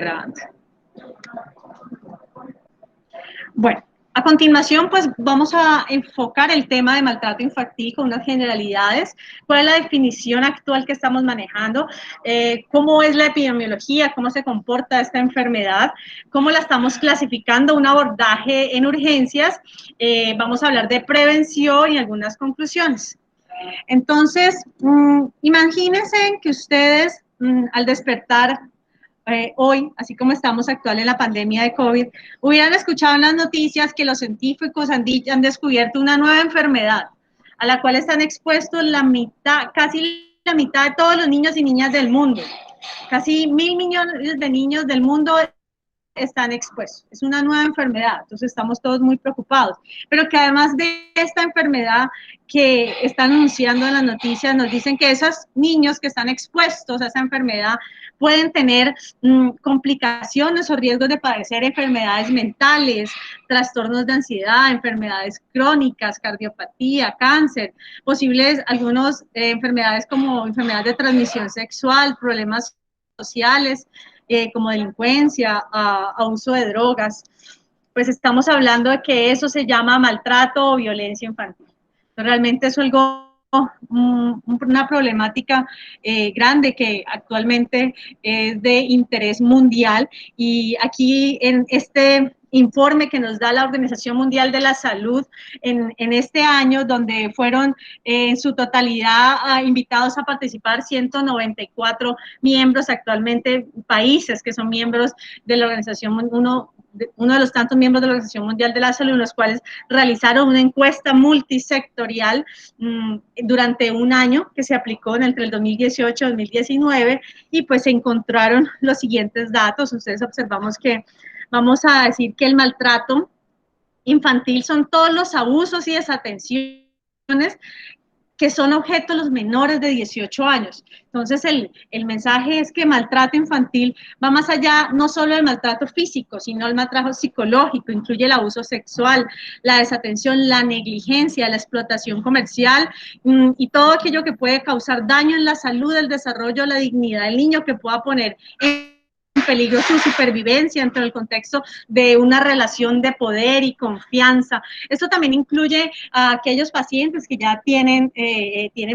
Grabando. Bueno, a continuación, pues vamos a enfocar el tema de maltrato infantil con unas generalidades, cuál es la definición actual que estamos manejando, cómo es la epidemiología, cómo se comporta esta enfermedad, cómo la estamos clasificando, un abordaje en urgencias, vamos a hablar de prevención y algunas conclusiones. Entonces, imagínense que ustedes al despertar hoy, así como estamos actual en la pandemia de COVID, hubieran escuchado en las noticias que los científicos han descubierto una nueva enfermedad a la cual están expuestos la mitad, casi la mitad de todos los niños y niñas del mundo. Casi 1.000 millones de niños del mundo están expuestos. Es una nueva enfermedad, entonces estamos todos muy preocupados. Pero que además de esta enfermedad que están anunciando en las noticias, nos dicen que esos niños que están expuestos a esa enfermedad pueden tener complicaciones o riesgos de padecer enfermedades mentales, trastornos de ansiedad, enfermedades crónicas, cardiopatía, cáncer, posibles algunas enfermedades como enfermedades de transmisión sexual, problemas sociales, como delincuencia, uso de drogas, pues estamos hablando de que eso se llama maltrato o violencia infantil. Realmente es algo, una problemática grande que actualmente es de interés mundial, y aquí en este informe que nos da la Organización Mundial de la Salud en este año, donde fueron en su totalidad invitados a participar 194 miembros, actualmente países que son miembros de la organización, uno de los tantos miembros de la Organización Mundial de la Salud, los cuales realizaron una encuesta multisectorial durante un año que se aplicó entre el 2018 y 2019, y pues se encontraron los siguientes datos. Ustedes observamos que vamos a decir que el maltrato infantil son todos los abusos y desatenciones que son objeto los menores de 18 años. Entonces, el mensaje es que maltrato infantil va más allá, no solo del maltrato físico, sino el maltrato psicológico, incluye el abuso sexual, la desatención, la negligencia, la explotación comercial y todo aquello que puede causar daño en la salud, el desarrollo, la dignidad del niño, que pueda poner en peligro su supervivencia dentro del contexto de una relación de poder y confianza. Esto también incluye a aquellos pacientes que ya tienen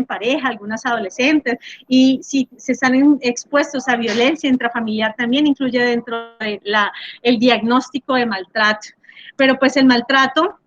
pareja, algunas adolescentes, y si se están expuestos a violencia intrafamiliar, también incluye dentro de el diagnóstico de maltrato. Pero pues el maltrato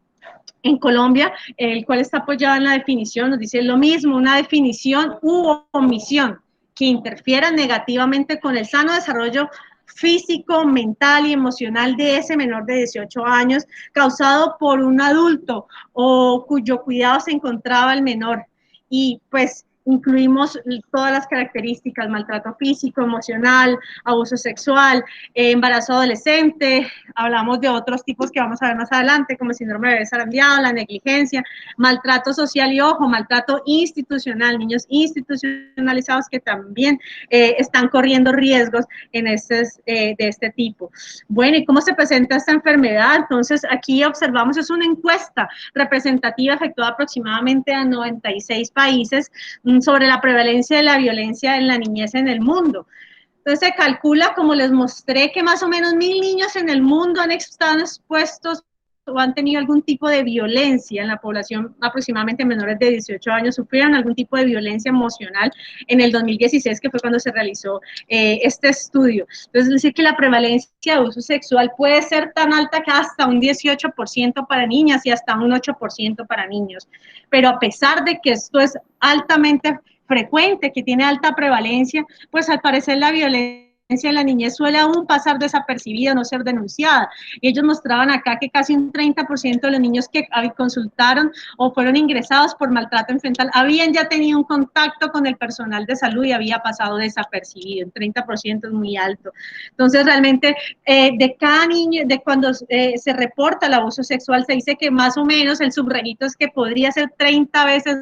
en Colombia, el cual está apoyado en la definición, nos dice lo mismo, una definición u omisión que interfieran negativamente con el sano desarrollo físico, mental y emocional de ese menor de 18 años, causado por un adulto o cuyo cuidado se encontraba el menor. Y pues incluimos todas las características: maltrato físico, emocional, abuso sexual, embarazo adolescente, hablamos de otros tipos que vamos a ver más adelante, como síndrome de bebé zarandeado, la negligencia, maltrato social y, ojo, maltrato institucional, niños institucionalizados que también están corriendo riesgos de este tipo. Bueno, ¿y cómo se presenta esta enfermedad? Entonces, aquí observamos, es una encuesta representativa efectuada aproximadamente a 96 países sobre la prevalencia de la violencia en la niñez en el mundo. Entonces se calcula, como les mostré, que más o menos 1.000 niños en el mundo han estado expuestos o han tenido algún tipo de violencia en la población, aproximadamente menores de 18 años, sufrieron algún tipo de violencia emocional en el 2016, que fue cuando se realizó este estudio. Entonces, es decir, que la prevalencia de abuso sexual puede ser tan alta que hasta un 18% para niñas y hasta un 8% para niños. Pero a pesar de que esto es altamente frecuente, que tiene alta prevalencia, pues al parecer la violencia en la niñez suele aún pasar desapercibida, no ser denunciada. Y ellos mostraban acá que casi un 30% de los niños que consultaron o fueron ingresados por maltrato infantil habían ya tenido un contacto con el personal de salud y había pasado desapercibido. Un 30% es muy alto. Entonces, realmente, de cada niño, de cuando se reporta el abuso sexual, se dice que más o menos el subreguito es que podría ser 30 veces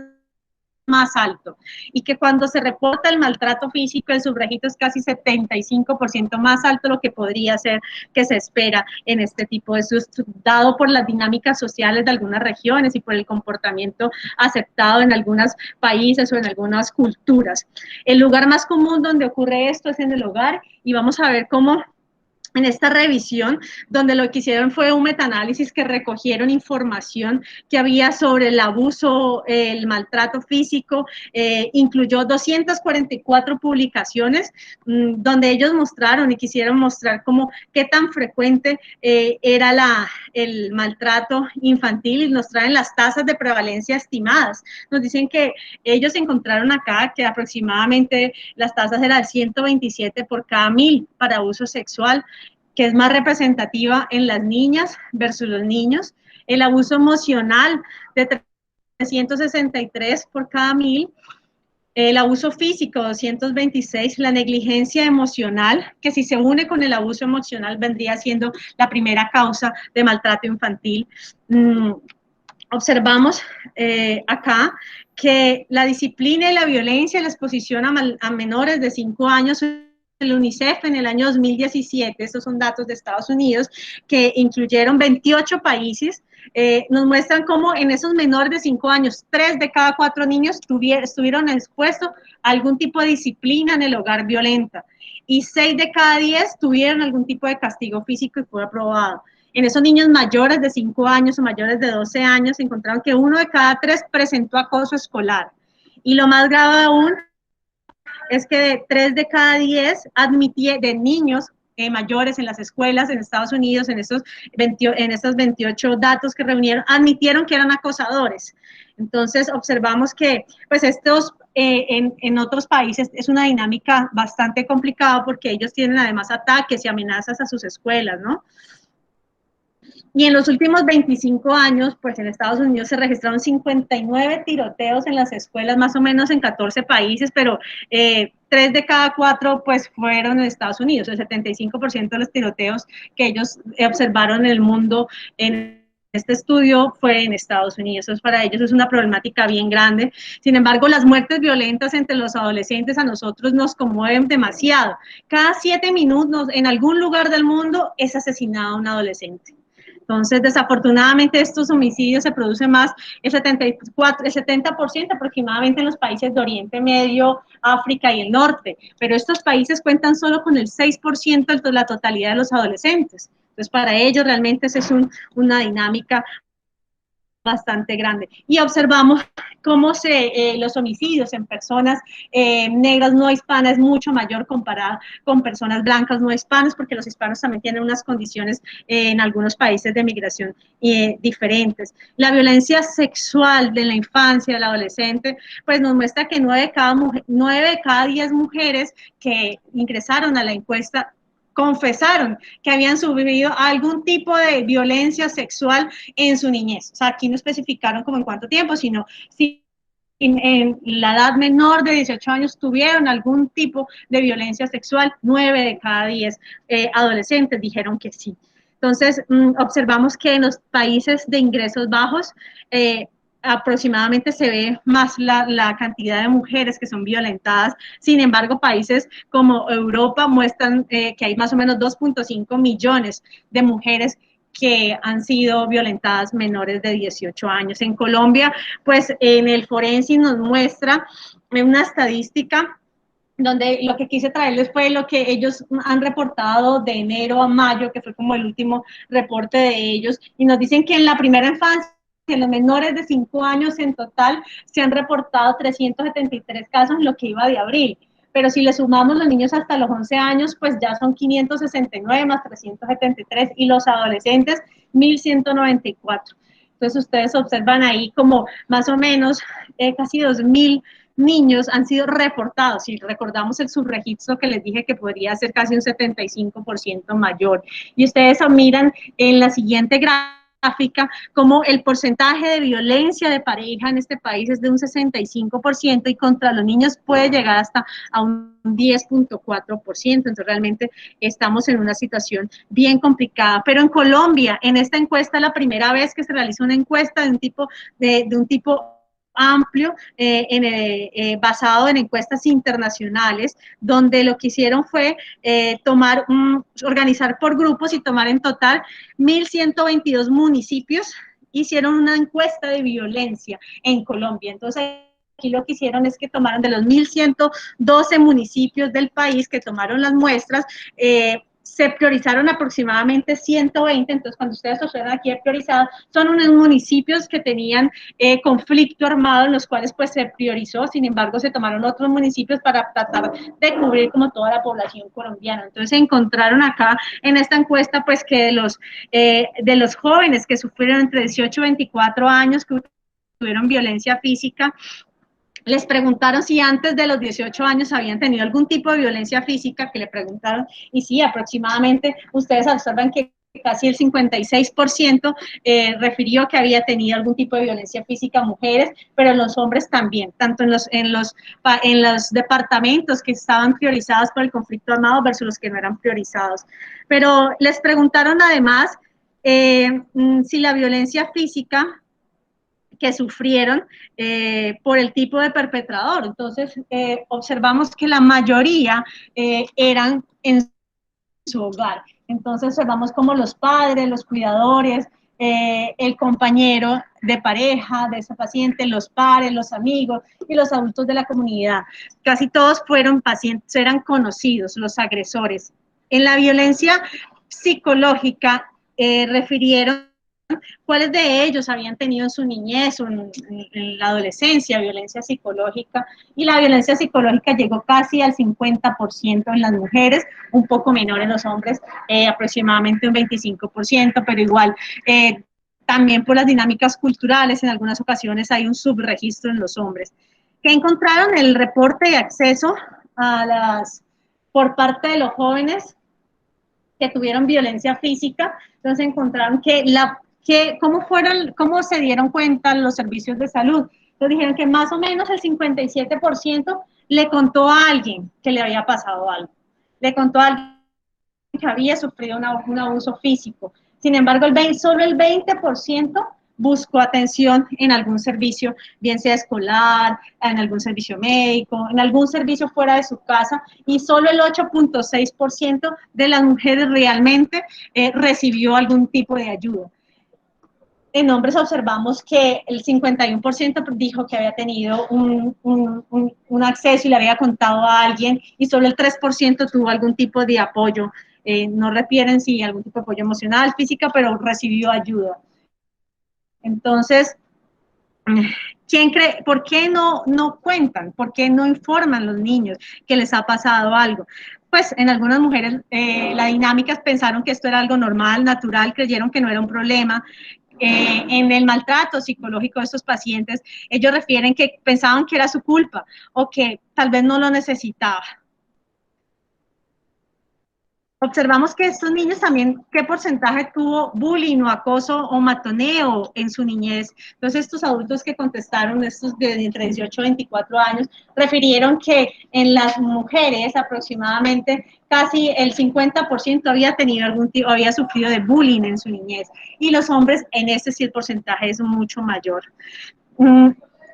más alto, y que cuando se reporta el maltrato físico, el subregistro es casi 75% más alto, lo que podría ser que se espera en este tipo de estudios, dado por las dinámicas sociales de algunas regiones y por el comportamiento aceptado en algunos países o en algunas culturas. El lugar más común donde ocurre esto es en el hogar, y vamos a ver cómo en esta revisión, donde lo que hicieron fue un metaanálisis que recogieron información que había sobre el abuso, el maltrato físico, incluyó 244 publicaciones, donde ellos mostraron y quisieron mostrar cómo, qué tan frecuente era el maltrato infantil, y nos traen las tasas de prevalencia estimadas. Nos dicen que ellos encontraron acá que aproximadamente las tasas eran 127 por cada 1000 para abuso sexual, que es más representativa en las niñas versus los niños. El abuso emocional de 363 por cada 1000. El abuso físico, 226, la negligencia emocional, que si se une con el abuso emocional vendría siendo la primera causa de maltrato infantil. Observamos acá que la disciplina y la violencia y la exposición a menores de 5 años, el UNICEF en el año 2017, estos son datos de Estados Unidos, que incluyeron 28 países, nos muestran cómo en esos menores de 5 años, 3 de cada 4 niños estuvieron expuestos a algún tipo de disciplina en el hogar violenta, y 6 de cada 10 tuvieron algún tipo de castigo físico y fue aprobado. En esos niños mayores de 5 años o mayores de 12 años, encontraron que 1 de cada 3 presentó acoso escolar. Y lo más grave aún es que 3 de cada 10 de niños mayores en las escuelas en Estados Unidos, en estos 28 datos que reunieron, admitieron que eran acosadores. Entonces, observamos que pues en otros países es una dinámica bastante complicada, porque ellos tienen además ataques y amenazas a sus escuelas, ¿no? Y en los últimos 25 años, pues en Estados Unidos se registraron 59 tiroteos en las escuelas, más o menos en 14 países, pero 3 de cada 4 pues fueron en Estados Unidos. El 75% de los tiroteos que ellos observaron en el mundo en este estudio fue en Estados Unidos. Entonces, para ellos es una problemática bien grande. Sin embargo, las muertes violentas entre los adolescentes a nosotros nos conmueven demasiado. Cada 7 minutos en algún lugar del mundo es asesinado un adolescente. Entonces, desafortunadamente, estos homicidios se producen más, el 70% aproximadamente en los países de Oriente Medio, África y el norte, pero estos países cuentan solo con el 6% de la totalidad de los adolescentes. Entonces, para ellos realmente esa es una dinámica bastante grande. Y observamos cómo los homicidios en personas negras no hispanas es mucho mayor comparado con personas blancas no hispanas, porque los hispanos también tienen unas condiciones en algunos países de migración diferentes. La violencia sexual de la infancia, del adolescente, pues nos muestra que 9 de cada 10 mujeres que ingresaron a la encuesta confesaron que habían sufrido algún tipo de violencia sexual en su niñez. O sea, aquí no especificaron como en cuánto tiempo, sino si en la edad menor de 18 años tuvieron algún tipo de violencia sexual. 9 de cada 10 adolescentes dijeron que sí. Entonces, observamos que en los países de ingresos bajos, aproximadamente se ve más la cantidad de mujeres que son violentadas. Sin embargo, países como Europa muestran que hay más o menos 2.5 millones de mujeres que han sido violentadas menores de 18 años. En Colombia, pues en el Forensic nos muestra una estadística donde lo que quise traerles fue lo que ellos han reportado de enero a mayo, que fue como el último reporte de ellos, y nos dicen que en la primera infancia, en los menores de 5 años en total, se han reportado 373 casos en lo que iba de abril. Pero si le sumamos los niños hasta los 11 años, pues ya son 569 más 373, y los adolescentes 1.194. Entonces ustedes observan ahí como más o menos casi 2.000 niños han sido reportados. Si recordamos el subregistro que les dije que podría ser casi un 75% mayor. Y ustedes miran en la siguiente gráfica como el porcentaje de violencia de pareja en este país es de un 65%, y contra los niños puede llegar hasta a un 10.4%. Entonces realmente estamos en una situación bien complicada. Pero en Colombia, en esta encuesta, la primera vez que se realiza una encuesta de un tipo amplio, basado en encuestas internacionales, donde lo que hicieron fue organizar por grupos y tomar en total 1.122 municipios, hicieron una encuesta de violencia en Colombia. Entonces, aquí lo que hicieron es que tomaron de los 1.112 municipios del país que tomaron las muestras, se priorizaron aproximadamente 120, entonces cuando ustedes observan aquí priorizados, son unos municipios que tenían conflicto armado, en los cuales pues se priorizó, sin embargo se tomaron otros municipios para tratar de cubrir como toda la población colombiana. Entonces se encontraron acá en esta encuesta pues que de los jóvenes que sufrieron entre 18 y 24 años, que tuvieron violencia física, les preguntaron si antes de los 18 años habían tenido algún tipo de violencia física, que le preguntaron, y sí, aproximadamente ustedes observan que casi el 56% refirió que había tenido algún tipo de violencia física a mujeres, pero los hombres también, tanto en los departamentos que estaban priorizados por el conflicto armado versus los que no eran priorizados. Pero les preguntaron además si la violencia física que sufrieron por el tipo de perpetrador. Entonces, observamos que la mayoría eran en su hogar. Entonces, observamos como los padres, los cuidadores, el compañero de pareja de esa paciente, los pares, los amigos y los adultos de la comunidad. Casi todos fueron pacientes, eran conocidos, los agresores. En la violencia psicológica, refirieron cuáles de ellos habían tenido en su niñez o en la adolescencia violencia psicológica, y la violencia psicológica llegó casi al 50% en las mujeres, un poco menor en los hombres, aproximadamente un 25%, pero igual, también por las dinámicas culturales, en algunas ocasiones hay un subregistro en los hombres. ¿Qué encontraron? El reporte de acceso por parte de los jóvenes que tuvieron violencia física. Entonces encontraron cómo se dieron cuenta los servicios de salud. Entonces dijeron que más o menos el 57% le contó a alguien que le había pasado algo. Le contó a alguien que había sufrido un abuso físico. Sin embargo, solo el 20% buscó atención en algún servicio, bien sea escolar, en algún servicio médico, en algún servicio fuera de su casa, y solo el 8.6% de las mujeres realmente recibió algún tipo de ayuda. En hombres observamos que el 51% dijo que había tenido un acceso y le había contado a alguien, y solo el 3% tuvo algún tipo de apoyo. No refieren si algún tipo de apoyo emocional, física, pero recibió ayuda. Entonces, ¿quién cree? ¿Por qué no cuentan? ¿Por qué no informan los niños que les ha pasado algo? Pues en algunas mujeres las dinámicas pensaron que esto era algo normal, natural, creyeron que no era un problema. En el maltrato psicológico de estos pacientes, ellos refieren que pensaban que era su culpa o que tal vez no lo necesitaba. Observamos que estos niños también, ¿qué porcentaje tuvo bullying o acoso o matoneo en su niñez? Entonces, estos adultos que contestaron, estos de entre 18 y 24 años, refirieron que en las mujeres aproximadamente casi el 50% había sufrido de bullying en su niñez, y los hombres en este sí el porcentaje es mucho mayor.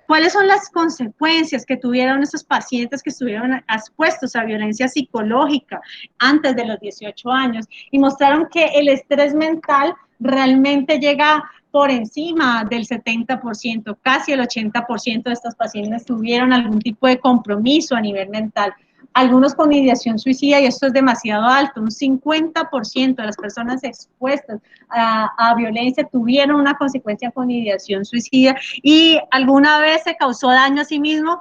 ¿Cuáles son las consecuencias que tuvieron esos pacientes que estuvieron expuestos a violencia psicológica antes de los 18 años? Y mostraron que el estrés mental realmente llega por encima del 70%, casi el 80% de estos pacientes tuvieron algún tipo de compromiso a nivel mental. Algunos con ideación suicida, y esto es demasiado alto, un 50% de las personas expuestas a violencia tuvieron una consecuencia con ideación suicida, y alguna vez se causó daño a sí mismo.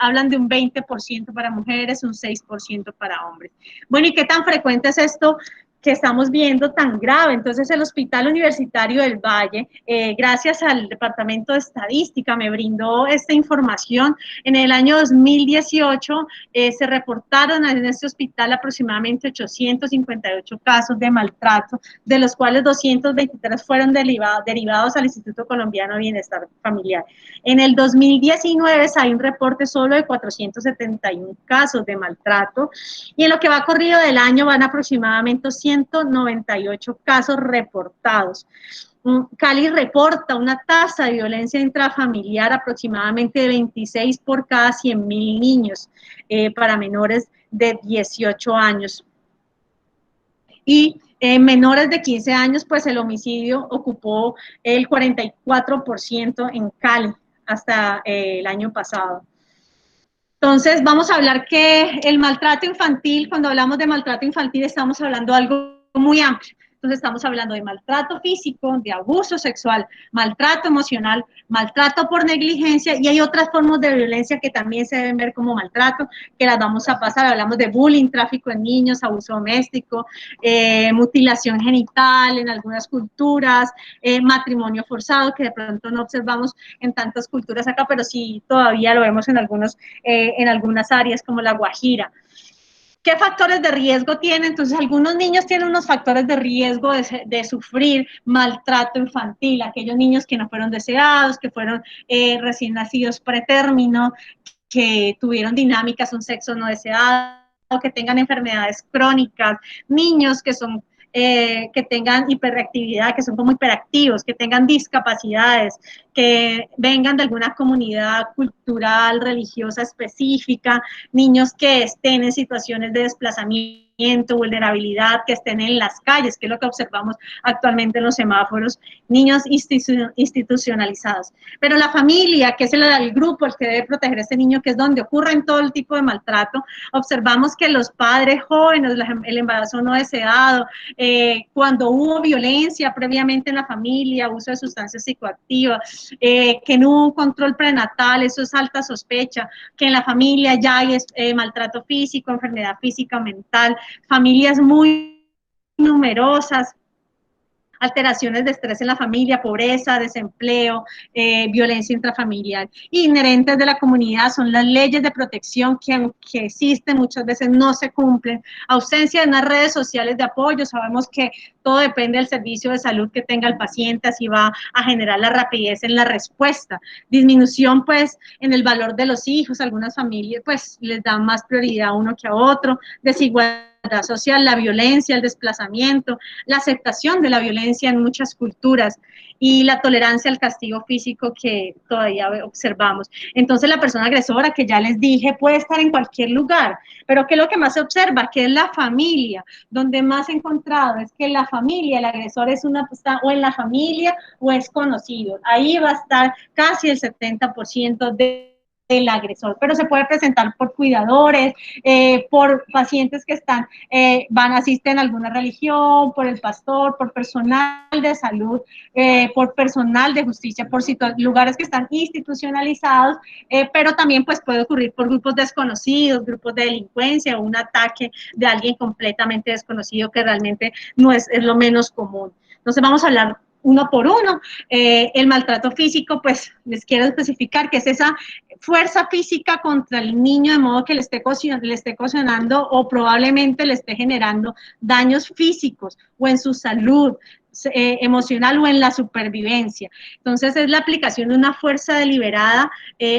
Hablan de un 20% para mujeres, un 6% para hombres. Bueno, ¿y qué tan frecuente es esto que estamos viendo tan grave? Entonces, el Hospital Universitario del Valle, gracias al Departamento de Estadística, me brindó esta información. En el año 2018 se reportaron en este hospital aproximadamente 858 casos de maltrato, de los cuales 223 fueron derivados al Instituto Colombiano de Bienestar Familiar. En el 2019 hay un reporte solo de 471 casos de maltrato, y en lo que va corrido del año van aproximadamente 198 casos reportados. Cali reporta una tasa de violencia intrafamiliar aproximadamente de 26 por cada 100.000 niños para menores de 18 años. Y en menores de 15 años, pues el homicidio ocupó el 44% en Cali hasta el año pasado. Entonces, vamos a hablar que el maltrato infantil, cuando hablamos de maltrato infantil, estamos hablando de algo muy amplio. Entonces, estamos hablando de maltrato físico, de abuso sexual, maltrato emocional, maltrato por negligencia, y hay otras formas de violencia que también se deben ver como maltrato, que las vamos a pasar. Hablamos de bullying, tráfico de niños, abuso doméstico, mutilación genital en algunas culturas, matrimonio forzado, que de pronto no observamos en tantas culturas acá, pero sí todavía lo vemos en algunas áreas como la Guajira. ¿Qué factores de riesgo tienen? Entonces, algunos niños tienen unos factores de riesgo de sufrir maltrato infantil, aquellos niños que no fueron deseados, que fueron recién nacidos pretérmino, que tuvieron dinámicas, un sexo no deseado, que tengan enfermedades crónicas, niños que tengan hiperactividad, que son como hiperactivos, que tengan discapacidades, que vengan de alguna comunidad cultural, religiosa específica, niños que estén en situaciones de desplazamiento, vulnerabilidad, que estén en las calles, que es lo que observamos actualmente en los semáforos, niños institucionalizados. Pero la familia, que es el grupo el que debe proteger a ese niño, que es donde ocurren todo el tipo de maltrato, observamos que los padres jóvenes, el embarazo no deseado, cuando hubo violencia previamente en la familia, uso de sustancias psicoactivas, que no hubo un control prenatal, eso es alta sospecha, que en la familia ya hay maltrato físico, enfermedad física, mental, familias muy numerosas, alteraciones de estrés en la familia, pobreza, desempleo, violencia intrafamiliar. Inherentes de la comunidad son las leyes de protección que existen, muchas veces no se cumplen, ausencia de unas redes sociales de apoyo, sabemos que todo depende del servicio de salud que tenga el paciente, así va a generar la rapidez en la respuesta. Disminución, pues, en el valor de los hijos, algunas familias, pues, les dan más prioridad a uno que a otro, desigualdad social, la violencia, el desplazamiento, la aceptación de la violencia en muchas culturas y la tolerancia al castigo físico que todavía observamos. Entonces, la persona agresora, que ya les dije, puede estar en cualquier lugar, pero ¿qué es lo que más se observa? Que es la familia, donde más he encontrado es que la familia, el agresor es está o en la familia o es conocido. Ahí va a estar casi el 70% del agresor, pero se puede presentar por cuidadores, por pacientes que asisten a alguna religión, por el pastor, por personal de salud, por personal de justicia, por lugares que están institucionalizados, pero también pues puede ocurrir por grupos desconocidos, grupos de delincuencia o un ataque de alguien completamente desconocido que realmente no es lo menos común. Entonces vamos a hablar uno por uno. El maltrato físico, pues les quiero especificar que es esa fuerza física contra el niño de modo que le esté ocasionando o probablemente le esté generando daños físicos o en su salud emocional o en la supervivencia. Entonces es la aplicación de una fuerza deliberada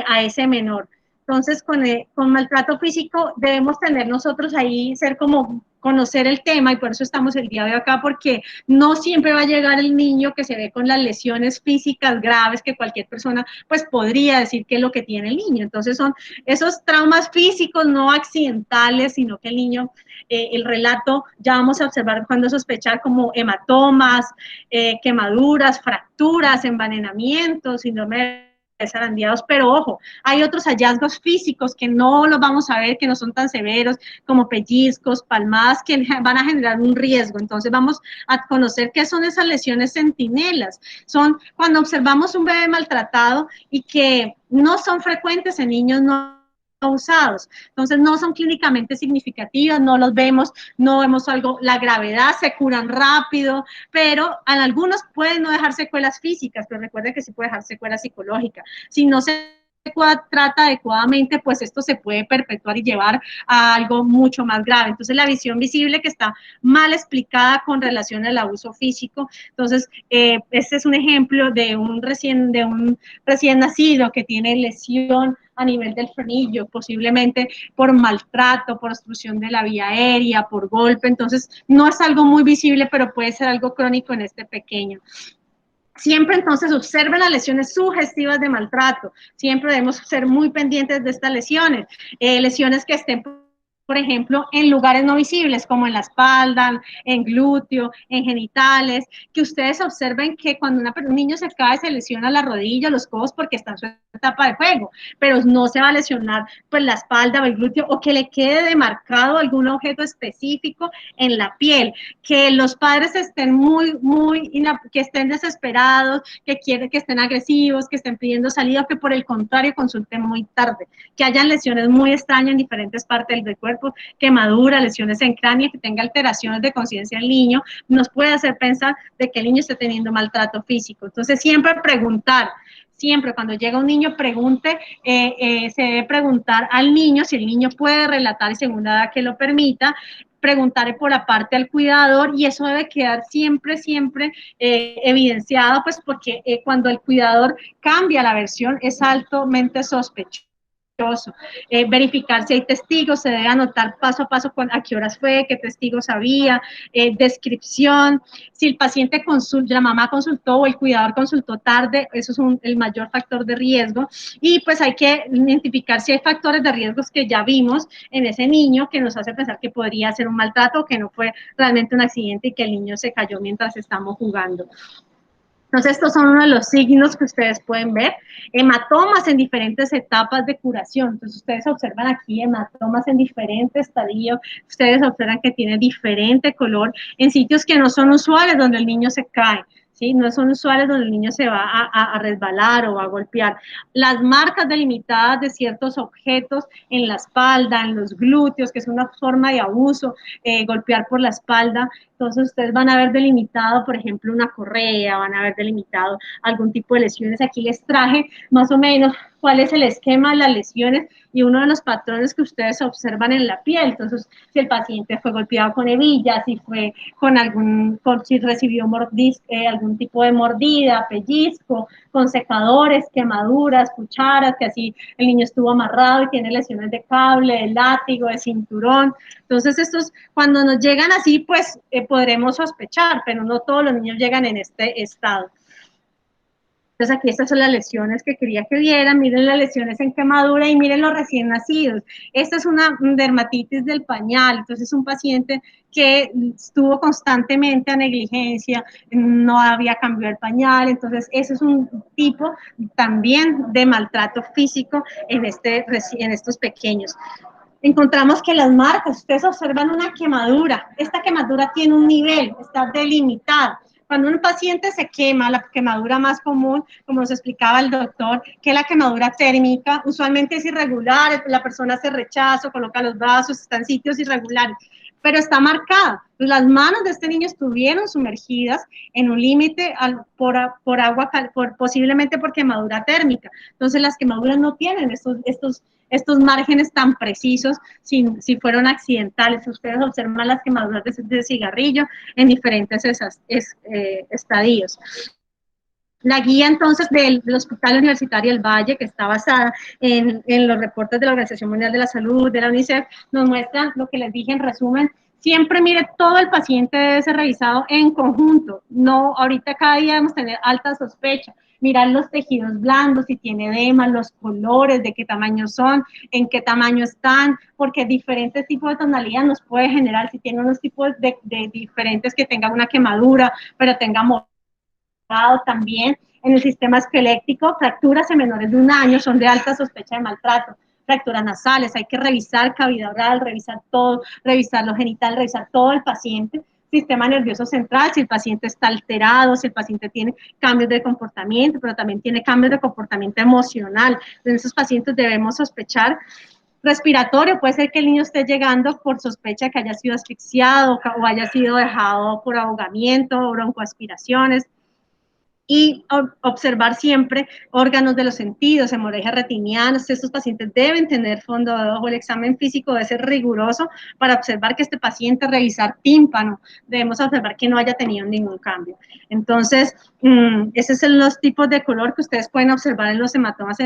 a ese menor. Entonces, con maltrato físico debemos tener nosotros ahí, ser como conocer el tema, y por eso estamos el día de hoy acá, porque no siempre va a llegar el niño que se ve con las lesiones físicas graves que cualquier persona pues podría decir que es lo que tiene el niño. Entonces son esos traumas físicos no accidentales, sino que el niño, el relato, ya vamos a observar cuando sospechar como hematomas, quemaduras, fracturas, envenenamientos, síndrome zarandeados, pero ojo, hay otros hallazgos físicos que no los vamos a ver, que no son tan severos, como pellizcos, palmadas, que van a generar un riesgo. Entonces vamos a conocer qué son esas lesiones centinelas. Son cuando observamos un bebé maltratado y que no son frecuentes en niños no usados. Entonces no son clínicamente significativas, no los vemos, no vemos algo, la gravedad, se curan rápido, pero en algunos pueden no dejar secuelas físicas, pero recuerden que sí puede dejar secuelas psicológicas. Si no se trata adecuadamente, pues esto se puede perpetuar y llevar a algo mucho más grave. Entonces, la visión visible que está mal explicada con relación al abuso físico. Entonces, este es un ejemplo de un recién nacido que tiene lesión a nivel del frenillo, posiblemente por maltrato, por obstrucción de la vía aérea, por golpe. Entonces, no es algo muy visible, pero puede ser algo crónico en este pequeño. Siempre entonces observen las lesiones sugestivas de maltrato. Siempre debemos ser muy pendientes de estas lesiones. Lesiones que estén por ejemplo, en lugares no visibles, como en la espalda, en glúteo, en genitales, que ustedes observen que cuando un niño se cae, se lesiona la rodilla, los codos, porque está en su etapa de juego, pero no se va a lesionar pues la espalda o el glúteo, o que le quede demarcado algún objeto específico en la piel, que los padres estén que estén desesperados, que quieren, que estén agresivos, que estén pidiendo salida, o que por el contrario consulten muy tarde, que hayan lesiones muy extrañas en diferentes partes del cuerpo, quemaduras, lesiones en cráneo, que tenga alteraciones de conciencia el niño, nos puede hacer pensar de que el niño está teniendo maltrato físico. Entonces, siempre preguntar, siempre cuando llega un niño, pregunte, se debe preguntar al niño si el niño puede relatar, según la edad que lo permita, preguntar por la parte al cuidador, y eso debe quedar siempre, siempre evidenciado, pues porque cuando el cuidador cambia la versión es altamente sospechoso. Verificar si hay testigos, se debe anotar paso a paso a qué horas fue, qué testigos había, descripción, si el paciente consulta, la mamá consultó o el cuidador consultó tarde, eso es el mayor factor de riesgo, y pues hay que identificar si hay factores de riesgos que ya vimos en ese niño que nos hace pensar que podría ser un maltrato, que no fue realmente un accidente y que el niño se cayó mientras estamos jugando. Entonces, estos son uno de los signos que ustedes pueden ver. Hematomas en diferentes etapas de curación. Entonces, ustedes observan aquí hematomas en diferentes estadios. Ustedes observan que tiene diferente color en sitios que no son usuales, donde el niño se cae. ¿Sí? No son usuales donde el niño se va a resbalar o a golpear. Las marcas delimitadas de ciertos objetos en la espalda, en los glúteos, que es una forma de abuso, golpear por la espalda. Entonces ustedes van a ver delimitado, por ejemplo, una correa, van a ver delimitado algún tipo de lesiones. Aquí les traje más o menos cuál es el esquema de las lesiones y uno de los patrones que ustedes observan en la piel. Entonces, si el paciente fue golpeado con hebillas, si fue si recibió algún tipo de mordida, pellizco, con secadores, quemaduras, cucharas, que así el niño estuvo amarrado y tiene lesiones de cable, de látigo, de cinturón. Entonces, cuando nos llegan así, pues podremos sospechar, pero no todos los niños llegan en este estado. Entonces, aquí estas son las lesiones que quería que vieran. Miren las lesiones en quemadura y miren los recién nacidos. Esta es una dermatitis del pañal. Entonces, es un paciente que estuvo constantemente a negligencia, no había cambiado el pañal. Entonces, ese es un tipo también de maltrato físico en estos pequeños. Encontramos que las marcas, ustedes observan una quemadura, esta quemadura tiene un nivel, está delimitada. Cuando un paciente se quema, la quemadura más común, como nos explicaba el doctor, que es la quemadura térmica, usualmente es irregular, la persona hace rechazo, coloca los brazos, está en sitios irregulares, pero está marcada. Las manos de este niño estuvieron sumergidas en un límite por agua, posiblemente por quemadura térmica. Entonces las quemaduras no tienen estos márgenes tan precisos si fueron accidentales. Ustedes observan las quemaduras de cigarrillo en diferentes estadios. La guía entonces del Hospital Universitario del Valle, que está basada en los reportes de la Organización Mundial de la Salud, de la UNICEF, nos muestra lo que les dije en resumen. Siempre mire, todo el paciente debe ser revisado en conjunto. No, ahorita cada día debemos tener alta sospecha. Mirar los tejidos blandos, si tiene edema, los colores, de qué tamaño son, en qué tamaño están, porque diferentes tipos de tonalidad nos puede generar, si tiene unos tipos de diferentes que tengan una quemadura, pero tenga también en el sistema esquelético, fracturas en menores de 1 año son de alta sospecha de maltrato, fracturas nasales, hay que revisar cavidad oral, revisar todo, revisar lo genital, revisar todo el paciente, sistema nervioso central, si el paciente está alterado, si el paciente tiene cambios de comportamiento, pero también tiene cambios de comportamiento emocional. En esos pacientes debemos sospechar. Respiratorio, puede ser que el niño esté llegando por sospecha que haya sido asfixiado o haya sido dejado por ahogamiento o broncoaspiraciones. Y observar siempre órganos de los sentidos, hemorragias retinianas. Estos pacientes deben tener fondo de ojo. El examen físico debe ser riguroso para observar que este paciente, revisar tímpano, debemos observar que no haya tenido ningún cambio. Entonces, esos son los tipos de color que ustedes pueden observar en los hematomas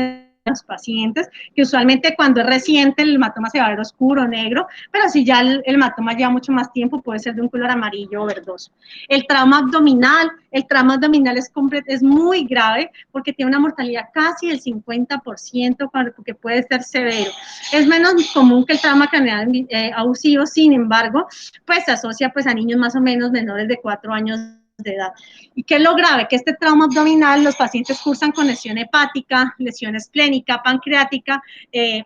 los pacientes, que usualmente cuando es reciente el hematoma se va a ver oscuro, negro, pero si ya el hematoma lleva mucho más tiempo, puede ser de un color amarillo o verdoso. El trauma abdominal es muy grave porque tiene una mortalidad casi del 50%, porque puede ser severo. Es menos común que el trauma craneal abusivo, sin embargo, pues se asocia pues a niños más o menos menores de 4 años de edad. ¿Y qué es lo grave? Que este trauma abdominal los pacientes cursan con lesión hepática, lesión esplénica, pancreática,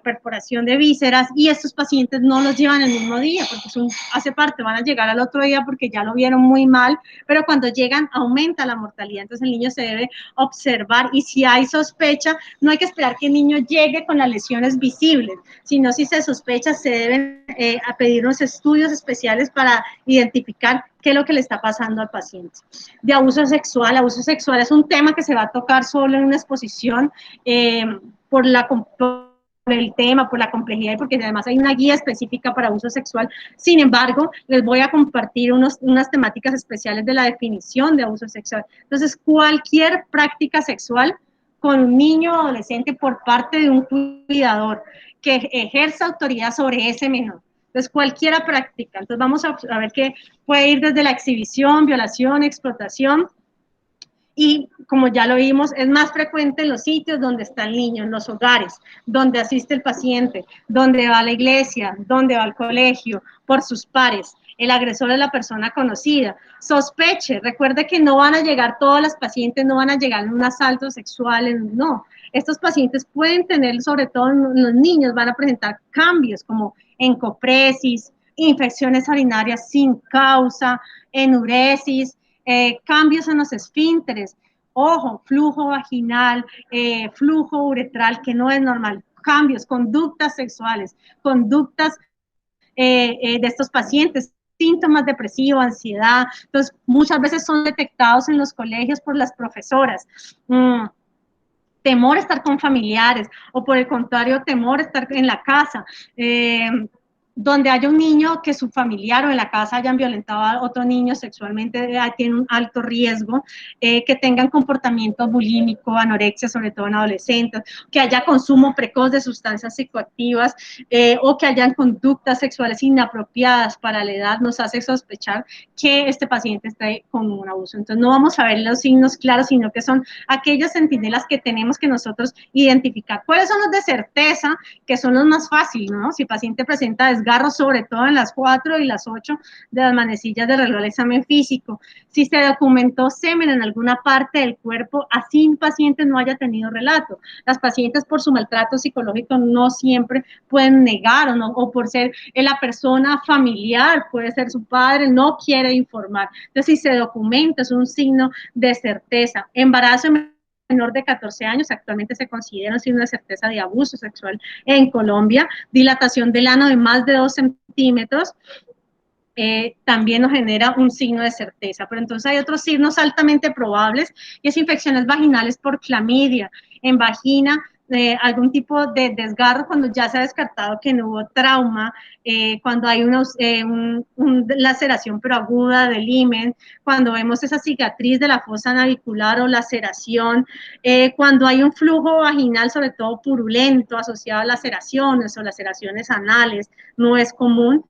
perforación de vísceras, y estos pacientes no los llevan el mismo día, porque hace parte, van a llegar al otro día porque ya lo vieron muy mal, pero cuando llegan aumenta la mortalidad, entonces el niño se debe observar, y si hay sospecha, no hay que esperar que el niño llegue con las lesiones visibles, sino si se sospecha, se deben pedir unos estudios especiales para identificar qué es lo que le está pasando al paciente. De abuso sexual es un tema que se va a tocar solo en una exposición por el tema, por la complejidad y porque además hay una guía específica para abuso sexual. Sin embargo, les voy a compartir unas temáticas especiales de la definición de abuso sexual. Entonces, cualquier práctica sexual con un niño o adolescente por parte de un cuidador que ejerza autoridad sobre ese menor. Entonces, cualquiera práctica. Entonces, vamos a ver que puede ir desde la exhibición, violación, explotación, y como ya lo vimos, es más frecuente en los sitios donde está el niño, en los hogares, donde asiste el paciente, donde va a la iglesia, donde va al colegio, por sus pares. El agresor es la persona conocida. Sospeche, recuerde que no van a llegar todas las pacientes, no van a llegar en un asalto sexual, no. Estos pacientes pueden tener, sobre todo los niños, van a presentar cambios como encopresis, infecciones urinarias sin causa, enuresis, cambios en los esfínteres, ojo, flujo vaginal, flujo uretral, que no es normal, cambios, conductas sexuales, conductas de estos pacientes, síntomas depresivos, ansiedad. Entonces, muchas veces son detectados en los colegios por las profesoras. Temor a estar con familiares, o por el contrario, temor a estar en la casa. Donde haya un niño que su familiar o en la casa hayan violentado a otro niño sexualmente, tiene un alto riesgo, que tengan comportamiento bulímico, anorexia, sobre todo en adolescentes, que haya consumo precoz de sustancias psicoactivas, o que hayan conductas sexuales inapropiadas para la edad, nos hace sospechar que este paciente está con un abuso. Entonces, no vamos a ver los signos claros, sino que son aquellas centinelas que tenemos que nosotros identificar. ¿Cuáles son los de certeza? Que son los más fáciles, ¿no? Si el paciente presenta desgarros, sobre todo en las 4 y las 8 de las manecillas del reloj del examen físico. Si se documentó semen en alguna parte del cuerpo, así un paciente no haya tenido relato. Las pacientes por su maltrato psicológico no siempre pueden negar, o por ser la persona familiar, puede ser su padre, no quiere informar. Entonces, si se documenta, es un signo de certeza. Embarazo menor de 14 años, actualmente se considera un signo de certeza de abuso sexual en Colombia. Dilatación del ano de más de 2 centímetros, también nos genera un signo de certeza. Pero entonces hay otros signos altamente probables, y es infecciones vaginales por clamidia. En vagina, algún tipo de desgarro cuando ya se ha descartado que no hubo trauma, cuando hay una laceración pero aguda del himen, cuando vemos esa cicatriz de la fosa navicular o laceración, cuando hay un flujo vaginal, sobre todo purulento, asociado a laceraciones o laceraciones anales, no es común.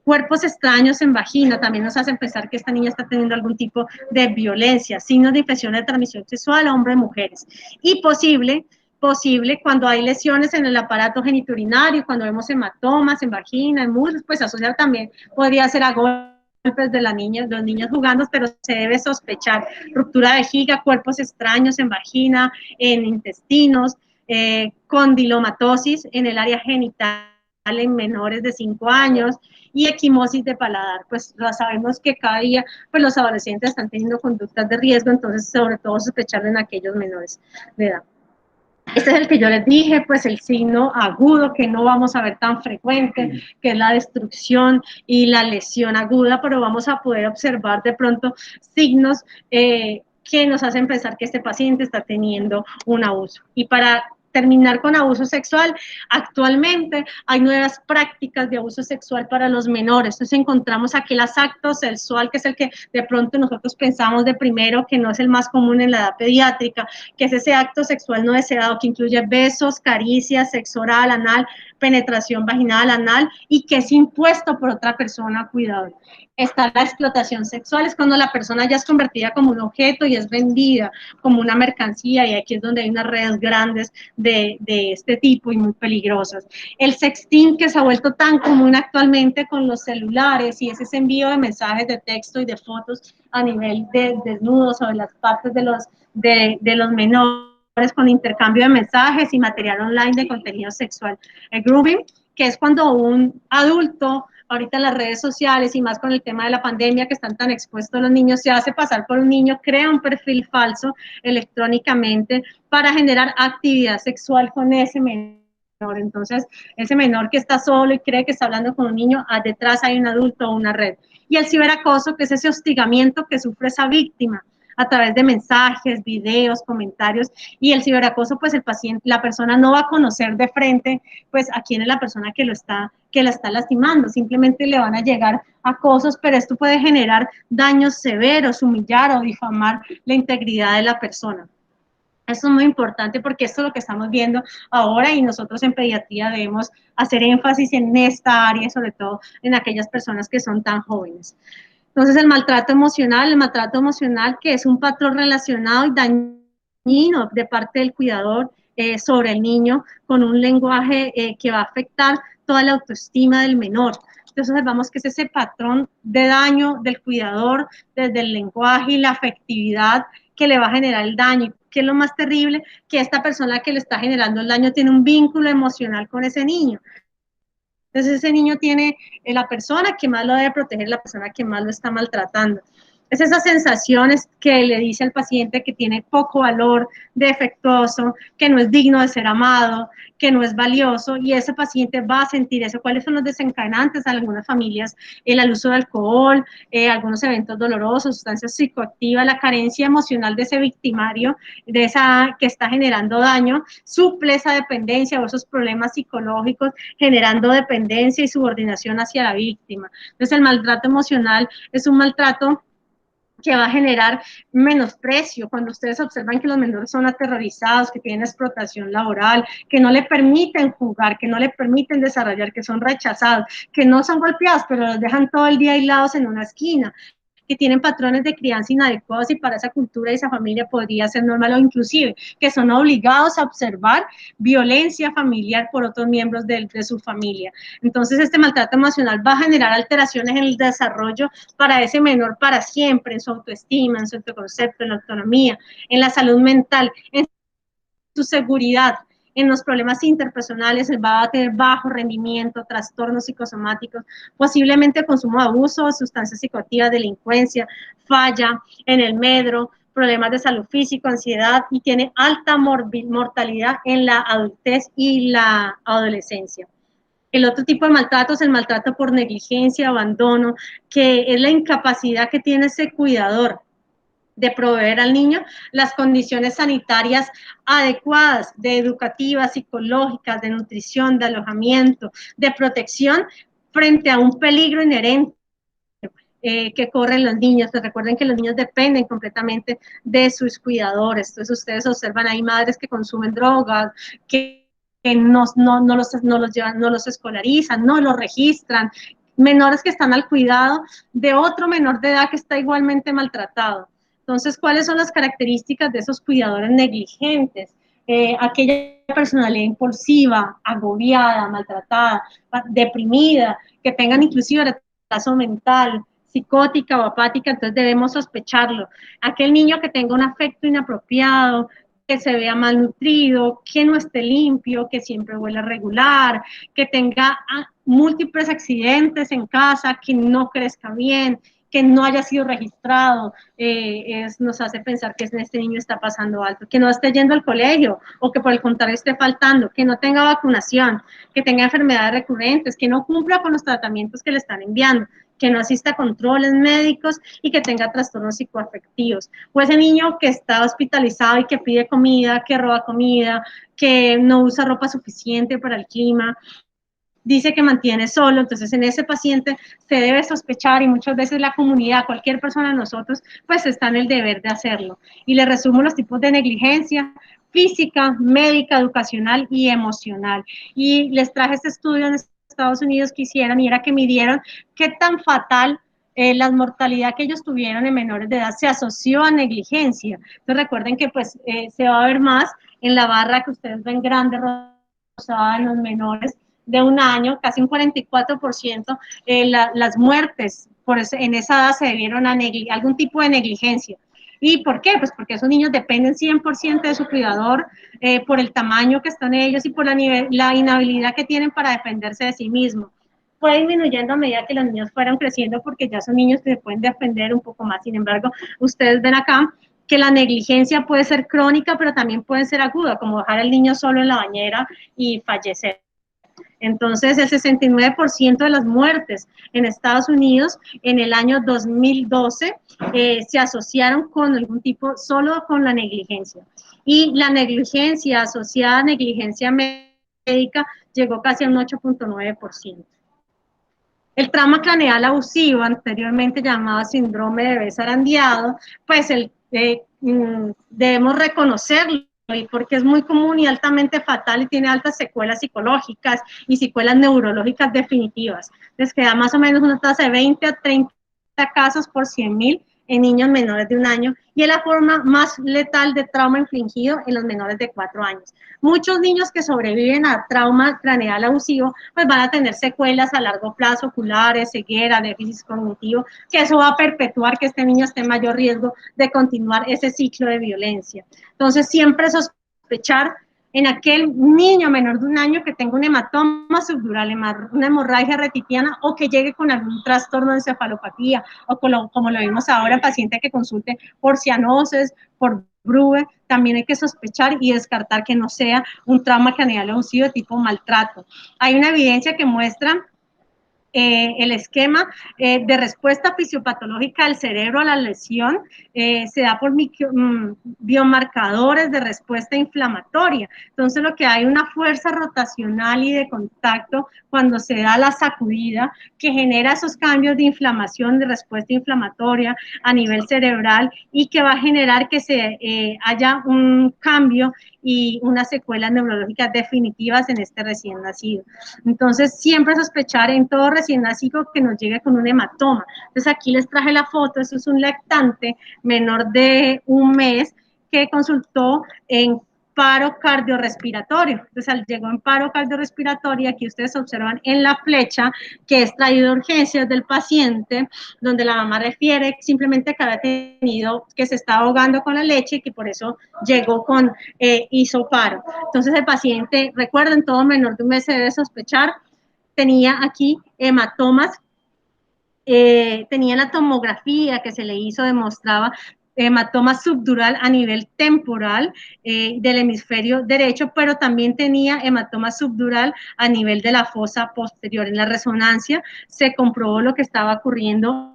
Cuerpos extraños en vagina también nos hacen pensar que esta niña está teniendo algún tipo de violencia, signos de infección de transmisión sexual a hombres y mujeres. Y posible cuando hay lesiones en el aparato genitourinario, cuando vemos hematomas en vagina, en muslos, pues asociar también podría ser a golpes de las niñas, de los niños jugando, pero se debe sospechar ruptura de vejiga, cuerpos extraños en vagina, en intestinos, condilomatosis en el área genital en menores de 5 años, y equimosis de paladar. Pues sabemos que cada día pues los adolescentes están teniendo conductas de riesgo, entonces sobre todo sospecharlo en aquellos menores de edad. Este es el que yo les dije, pues el signo agudo que no vamos a ver tan frecuente, que es la destrucción y la lesión aguda, pero vamos a poder observar de pronto signos que nos hacen pensar que este paciente está teniendo un abuso. Y para terminar con abuso sexual. Actualmente hay nuevas prácticas de abuso sexual para los menores. Entonces encontramos aquel acto sexual que es el que de pronto nosotros pensamos de primero, que no es el más común en la edad pediátrica, que es ese acto sexual no deseado que incluye besos, caricias, sexo oral, anal, penetración vaginal, anal, y que es impuesto por otra persona cuidadora. Está la explotación sexual, es cuando la persona ya es convertida como un objeto y es vendida como una mercancía, y aquí es donde hay unas redes grandes de este tipo y muy peligrosas. El sexting, que se ha vuelto tan común actualmente con los celulares, y es ese envío de mensajes de texto y de fotos a nivel de desnudos o de las partes de los menores, con intercambio de mensajes y material online de contenido sexual. El grooming, que es cuando un adulto, ahorita en las redes sociales y más con el tema de la pandemia que están tan expuestos los niños, se hace pasar por un niño, crea un perfil falso electrónicamente para generar actividad sexual con ese menor. Entonces, ese menor que está solo y cree que está hablando con un niño, detrás hay un adulto o una red. Y el ciberacoso, que es ese hostigamiento que sufre esa víctima a través de mensajes, videos, comentarios, y el ciberacoso, pues el paciente, la persona no va a conocer de frente, pues a quién es la persona que la está lastimando, simplemente le van a llegar acosos, pero esto puede generar daños severos, humillar o difamar la integridad de la persona. Eso es muy importante porque esto es lo que estamos viendo ahora, y nosotros en pediatría debemos hacer énfasis en esta área, sobre todo en aquellas personas que son tan jóvenes. Entonces, el maltrato emocional, que es un patrón relacionado y dañino de parte del cuidador sobre el niño, con un lenguaje que va a afectar toda la autoestima del menor. Entonces, observamos que es ese patrón de daño del cuidador desde el lenguaje y la afectividad que le va a generar el daño. ¿Qué es lo más terrible? Que esta persona que le está generando el daño tiene un vínculo emocional con ese niño. Entonces ese niño tiene la persona que más lo debe proteger, la persona que más lo está maltratando. Es esas sensaciones que le dice al paciente que tiene poco valor, defectuoso, que no es digno de ser amado, que no es valioso, y ese paciente va a sentir eso. ¿Cuáles son los desencadenantes? En algunas familias, el uso de alcohol, algunos eventos dolorosos, sustancias psicoactivas, la carencia emocional de ese victimario, de esa que está generando daño, suple esa dependencia o esos problemas psicológicos, generando dependencia y subordinación hacia la víctima. Entonces el maltrato emocional es un maltrato que va a generar menosprecio. Cuando ustedes observan que los menores son aterrorizados, que tienen explotación laboral, que no le permiten jugar, que no le permiten desarrollar, que son rechazados, que no son golpeados, pero los dejan todo el día aislados en una esquina, que tienen patrones de crianza inadecuados, y para esa cultura y esa familia podría ser normal, o inclusive que son obligados a observar violencia familiar por otros miembros de su familia. Entonces este maltrato emocional va a generar alteraciones en el desarrollo para ese menor para siempre, en su autoestima, en su autoconcepto, en la autonomía, en la salud mental, en su seguridad, en los problemas interpersonales, va a tener bajo rendimiento, trastornos psicosomáticos, posiblemente consumo de abuso, sustancias psicoactivas, delincuencia, falla en el medro, problemas de salud físico, ansiedad, y tiene alta mortalidad en la adultez y la adolescencia. El otro tipo de maltrato es el maltrato por negligencia, abandono, que es la incapacidad que tiene ese cuidador de proveer al niño las condiciones sanitarias adecuadas, de educativas, psicológicas, de nutrición, de alojamiento, de protección frente a un peligro inherente que corren los niños. Pues recuerden que los niños dependen completamente de sus cuidadores. Entonces ustedes observan, hay madres que consumen drogas, que no los llevan, no los escolarizan, no los registran, menores que están al cuidado de otro menor de edad que está igualmente maltratado. Entonces, ¿cuáles son las características de esos cuidadores negligentes? Aquella personalidad impulsiva, agobiada, maltratada, deprimida, que tengan inclusive retraso mental, psicótica o apática, entonces debemos sospecharlo. Aquel niño que tenga un afecto inapropiado, que se vea malnutrido, que no esté limpio, que siempre huela regular, que tenga múltiples accidentes en casa, que no crezca bien, que no haya sido registrado, nos hace pensar que este niño está pasando alto, que no esté yendo al colegio, o que por el contrario esté faltando, que no tenga vacunación, que tenga enfermedades recurrentes, que no cumpla con los tratamientos que le están enviando, que no asista a controles médicos y que tenga trastornos psicoafectivos. O ese niño que está hospitalizado y que pide comida, que roba comida, que no usa ropa suficiente para el clima, dice que mantiene solo, entonces en ese paciente se debe sospechar y muchas veces la comunidad, cualquier persona de nosotros, pues está en el deber de hacerlo. Y le resumo los tipos de negligencia: física, médica, educacional y emocional. Y les traje este estudio en Estados Unidos que hicieron y era que midieron qué tan fatal la mortalidad que ellos tuvieron en menores de edad se asoció a negligencia. Entonces recuerden que pues se va a ver más en la barra que ustedes ven grande, rosada en los menores de un año, casi un 44%, las muertes en esa edad se debieron a algún tipo de negligencia. ¿Y por qué? Pues porque esos niños dependen 100% de su cuidador, por el tamaño que están ellos y por la inhabilidad que tienen para defenderse de sí mismos. Fue disminuyendo a medida que los niños fueron creciendo porque ya son niños que se pueden defender un poco más. Sin embargo, ustedes ven acá que la negligencia puede ser crónica, pero también puede ser aguda, como dejar al niño solo en la bañera y fallecer. Entonces, el 69% de las muertes en Estados Unidos en el año 2012 se asociaron con algún tipo, solo con la negligencia. Y la negligencia asociada a negligencia médica llegó casi a un 8.9%. El trauma craneal abusivo, anteriormente llamado síndrome de bebé zarandeado, pues debemos reconocerlo porque es muy común y altamente fatal y tiene altas secuelas psicológicas y secuelas neurológicas definitivas. Les queda más o menos una tasa de 20 a 30 casos por 100.000 en niños menores de un año y es la forma más letal de trauma infligido en los menores de 4 años. Muchos niños que sobreviven a trauma craneal abusivo pues van a tener secuelas a largo plazo, oculares, ceguera, déficit cognitivo, que eso va a perpetuar que este niño esté en mayor riesgo de continuar ese ciclo de violencia. Entonces, siempre sospechar en aquel niño menor de un año que tenga un hematoma subdural, una hemorragia retiniana o que llegue con algún trastorno de encefalopatía o como lo vimos ahora, paciente que consulte por cianosis, por Grube, también hay que sospechar y descartar que no sea un trauma craneal abusivo de tipo maltrato. Hay una evidencia que muestra el esquema de respuesta fisiopatológica del cerebro a la lesión se da por biomarcadores de respuesta inflamatoria. Entonces, lo que hay una fuerza rotacional y de contacto cuando se da la sacudida que genera esos cambios de inflamación, de respuesta inflamatoria a nivel cerebral y que va a generar que haya un cambio y unas secuelas neurológicas definitivas en este recién nacido. Entonces, siempre sospechar en todo recién nacido que nos llegue con un hematoma. Entonces, aquí les traje la foto, eso es un lactante menor de un mes que consultó en paro cardiorrespiratorio. Entonces, llegó en paro cardiorrespiratorio, aquí ustedes observan en la flecha que es traído de urgencias del paciente, donde la mamá refiere simplemente que había tenido, que se estaba ahogando con la leche y que por eso llegó con, hizo paro. Entonces, el paciente, recuerden, todo menor de un mes se debe sospechar, tenía aquí hematomas, tenía la tomografía que se le hizo, demostraba hematoma subdural a nivel temporal del hemisferio derecho, pero también tenía hematoma subdural a nivel de la fosa posterior. En la resonancia se comprobó lo que estaba ocurriendo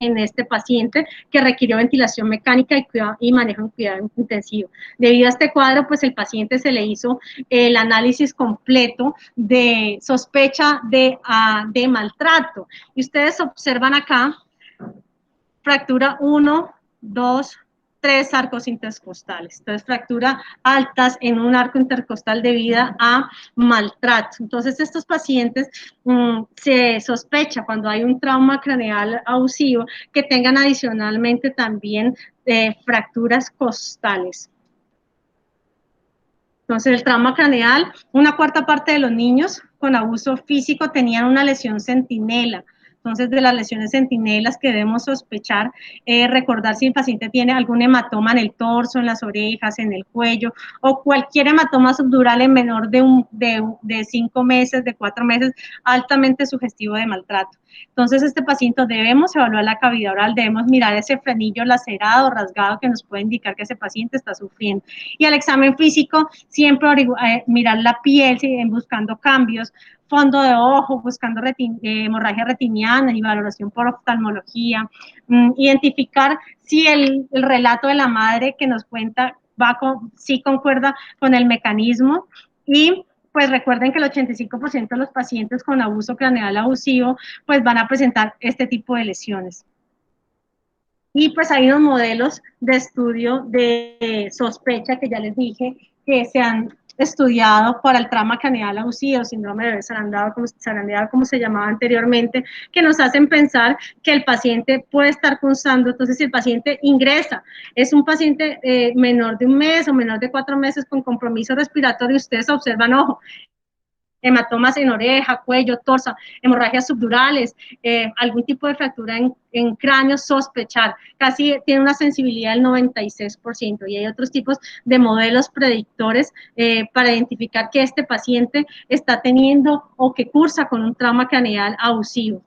en este paciente que requirió ventilación mecánica y manejo en cuidado intensivo. Debido a este cuadro, pues el paciente se le hizo el análisis completo de sospecha de maltrato. Y ustedes observan acá fractura 1, 2, 3 arcos intercostales. Entonces, fractura altas en un arco intercostal debido a maltrato. Entonces, estos pacientes se sospecha cuando hay un trauma craneal abusivo que tengan adicionalmente también fracturas costales. Entonces, el trauma craneal, una cuarta parte de los niños con abuso físico tenían una lesión centinela. Entonces, de las lesiones centinelas que debemos sospechar, recordar si el paciente tiene algún hematoma en el torso, en las orejas, en el cuello, o cualquier hematoma subdural en menor de 5 meses, de 4 meses, altamente sugestivo de maltrato. Entonces, este paciente debemos evaluar la cavidad oral, debemos mirar ese frenillo lacerado, rasgado, que nos puede indicar que ese paciente está sufriendo. Y al examen físico, siempre mirar la piel, buscando cambios, fondo de ojo, buscando hemorragia retiniana y valoración por oftalmología, identificar si el relato de la madre que nos cuenta sí concuerda con el mecanismo y pues recuerden que el 85% de los pacientes con abuso craneal abusivo pues van a presentar este tipo de lesiones. Y pues hay unos modelos de estudio de sospecha que ya les dije que se han estudiado para el trauma craneal abusivo, síndrome de bebé zarandeado, como se llamaba anteriormente, que nos hacen pensar que el paciente puede estar cursando. Entonces, si el paciente ingresa, es un paciente menor de un mes o menor de 4 meses con compromiso respiratorio, ustedes observan, ojo, hematomas en oreja, cuello, torso, hemorragias subdurales, algún tipo de fractura en cráneo, sospechar. Casi tiene una sensibilidad del 96%. Y hay otros tipos de modelos predictores para identificar que este paciente está teniendo o que cursa con un trauma craneal abusivo.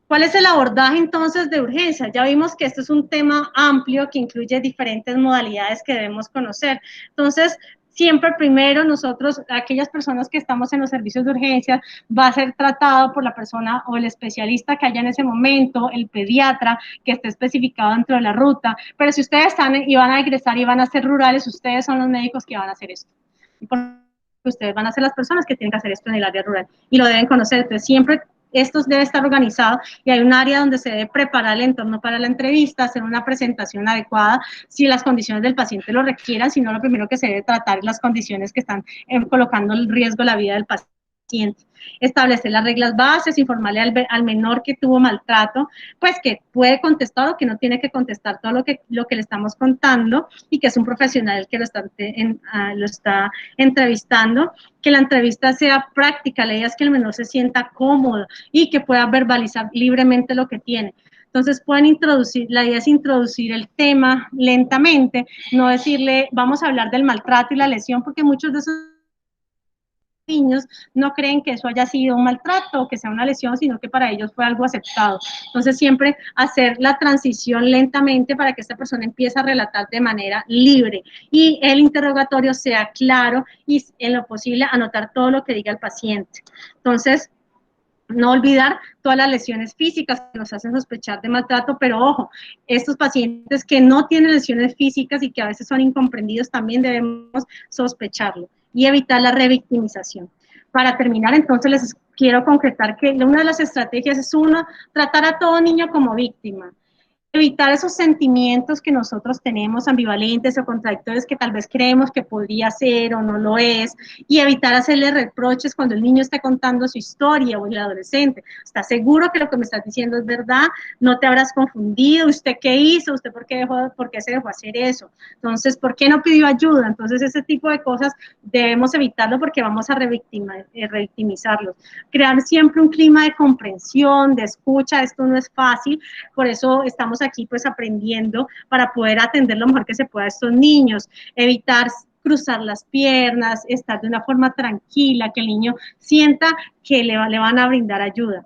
¿Cuál es el abordaje entonces de urgencia? Ya vimos que esto es un tema amplio que incluye diferentes modalidades que debemos conocer. Entonces, siempre primero nosotros, aquellas personas que estamos en los servicios de urgencia, va a ser tratado por la persona o el especialista que haya en ese momento, el pediatra que esté especificado dentro de la ruta. Pero si ustedes están y van a egresar y van a ser rurales, ustedes son los médicos que van a hacer esto. Porque ustedes van a ser las personas que tienen que hacer esto en el área rural y lo deben conocer. Entonces, siempre esto debe estar organizado y hay un área donde se debe preparar el entorno para la entrevista, hacer una presentación adecuada si las condiciones del paciente lo requieran, sino lo primero que se debe tratar es las condiciones que están colocando en riesgo la vida del paciente. Establecer las reglas bases, informarle al menor que tuvo maltrato, pues que puede contestar o que no tiene que contestar todo lo que le estamos contando y que es un profesional el que lo está entrevistando, que la entrevista sea práctica, la idea es que el menor se sienta cómodo y que pueda verbalizar libremente lo que tiene. Entonces pueden introducir, la idea es introducir el tema lentamente, no decirle vamos a hablar del maltrato y la lesión, porque muchos de esos niños no creen que eso haya sido un maltrato o que sea una lesión, sino que para ellos fue algo aceptado. Entonces, siempre hacer la transición lentamente para que esta persona empiece a relatar de manera libre y el interrogatorio sea claro y en lo posible anotar todo lo que diga el paciente. Entonces, no olvidar todas las lesiones físicas que nos hacen sospechar de maltrato, pero ojo, estos pacientes que no tienen lesiones físicas y que a veces son incomprendidos también debemos sospecharlo y evitar la revictimización. Para terminar, entonces les quiero concretar que una de las estrategias es tratar a todo niño como víctima. Evitar esos sentimientos que nosotros tenemos ambivalentes o contradictorios que tal vez creemos que podría ser o no lo es, y evitar hacerle reproches cuando el niño está contando su historia o el adolescente. ¿Está seguro que lo que me estás diciendo es verdad? ¿No te habrás confundido? ¿Usted qué hizo? ¿Usted por qué se dejó hacer eso? Entonces, ¿por qué no pidió ayuda? Entonces, ese tipo de cosas debemos evitarlo porque vamos a revictimizarlos. Crear siempre un clima de comprensión, de escucha, esto no es fácil, por eso estamos aquí pues aprendiendo para poder atender lo mejor que se pueda a estos niños, evitar cruzar las piernas, estar de una forma tranquila, que el niño sienta que le van a brindar ayuda.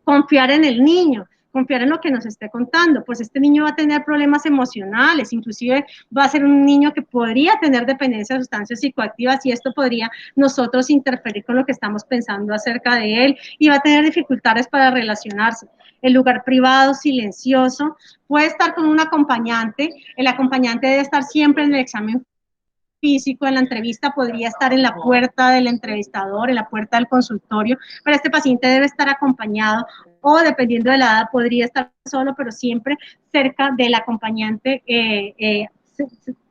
Confiar en el niño, confiar en lo que nos esté contando, pues este niño va a tener problemas emocionales, inclusive va a ser un niño que podría tener dependencia de sustancias psicoactivas y esto podría nosotros interferir con lo que estamos pensando acerca de él y va a tener dificultades para relacionarse. El lugar privado, silencioso, puede estar con un acompañante, el acompañante debe estar siempre en el examen físico, en la entrevista podría estar en la puerta del entrevistador, en la puerta del consultorio, pero este paciente debe estar acompañado o dependiendo de la edad podría estar solo, pero siempre cerca del acompañante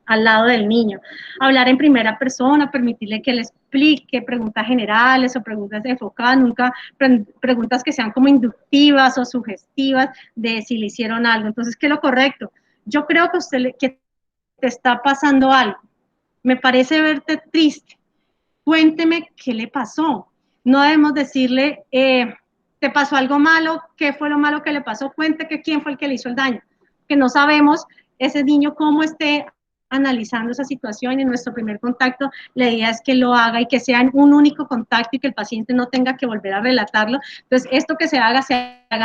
al lado del niño. Hablar en primera persona, permitirle que le explique preguntas generales o preguntas enfocadas, nunca preguntas que sean como inductivas o sugestivas de si le hicieron algo. Entonces, ¿qué es lo correcto? Yo creo que te está pasando algo. Me parece verte triste. Cuénteme qué le pasó. No debemos decirle, te pasó algo malo, qué fue lo malo que le pasó, cuente que quién fue el que le hizo el daño. Que no sabemos ese niño cómo esté analizando esa situación y en nuestro primer contacto la idea es que lo haga y que sea un único contacto y que el paciente no tenga que volver a relatarlo. Entonces, esto que se haga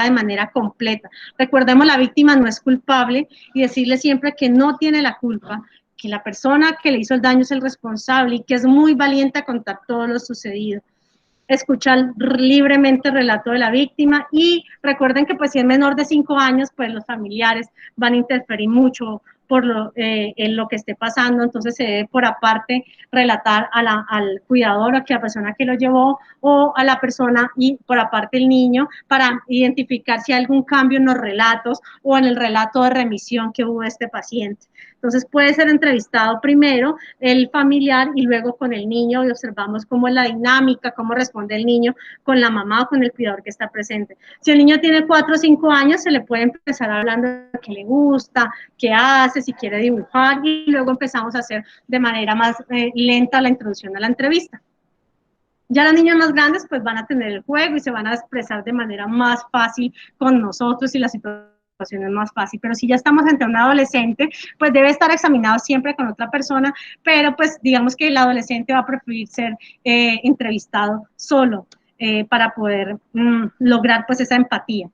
de manera completa. Recordemos, la víctima no es culpable y decirle siempre que no tiene la culpa, que la persona que le hizo el daño es el responsable y que es muy valiente a contar todo lo sucedido. escuchar libremente el relato de la víctima y recuerden que pues si es menor de 5 años, pues los familiares van a interferir mucho en lo que esté pasando, entonces se debe por aparte relatar al cuidador, a la persona que lo llevó o a la persona y por aparte el niño para identificar si hay algún cambio en los relatos o en el relato de remisión que hubo de este paciente. Entonces puede ser entrevistado primero el familiar y luego con el niño y observamos cómo es la dinámica, cómo responde el niño con la mamá o con el cuidador que está presente. Si el niño tiene 4 o 5 años, se le puede empezar hablando de qué le gusta, qué hace, si quiere dibujar y luego empezamos a hacer de manera más lenta la introducción a la entrevista. Ya los niños más grandes pues van a tener el juego y se van a expresar de manera más fácil con nosotros y la situación es más fácil, pero si ya estamos ante un adolescente, pues debe estar examinado siempre con otra persona, pero pues digamos que el adolescente va a preferir ser entrevistado solo para poder lograr pues esa empatía.